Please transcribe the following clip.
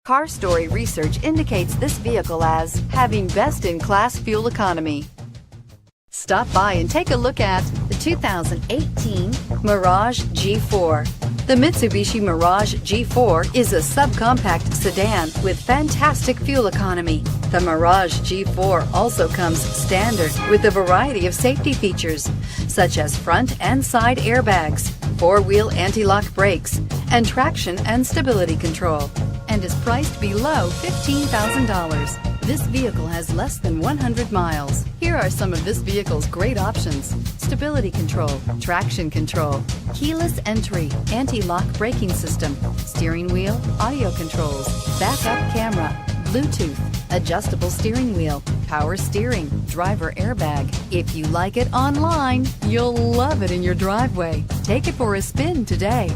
Car Story research indicates this vehicle as having best-in-class fuel economy. Stop by and take a look at the 2018 Mirage G4. The Mitsubishi Mirage G4 is a subcompact sedan with fantastic fuel economy. The Mirage G4 also comes standard with a variety of safety features, such as front and side airbags, four-wheel anti-lock brakes, and traction and stability control, and is priced below $15,000. This vehicle has less than 100 miles. Here are some of this vehicle's great options: stability control, traction control, keyless entry, anti-lock braking system, steering wheel audio controls, backup camera, Bluetooth, adjustable steering wheel, power steering, driver airbag. If you like it online, you'll love it in your driveway. Take it for a spin today.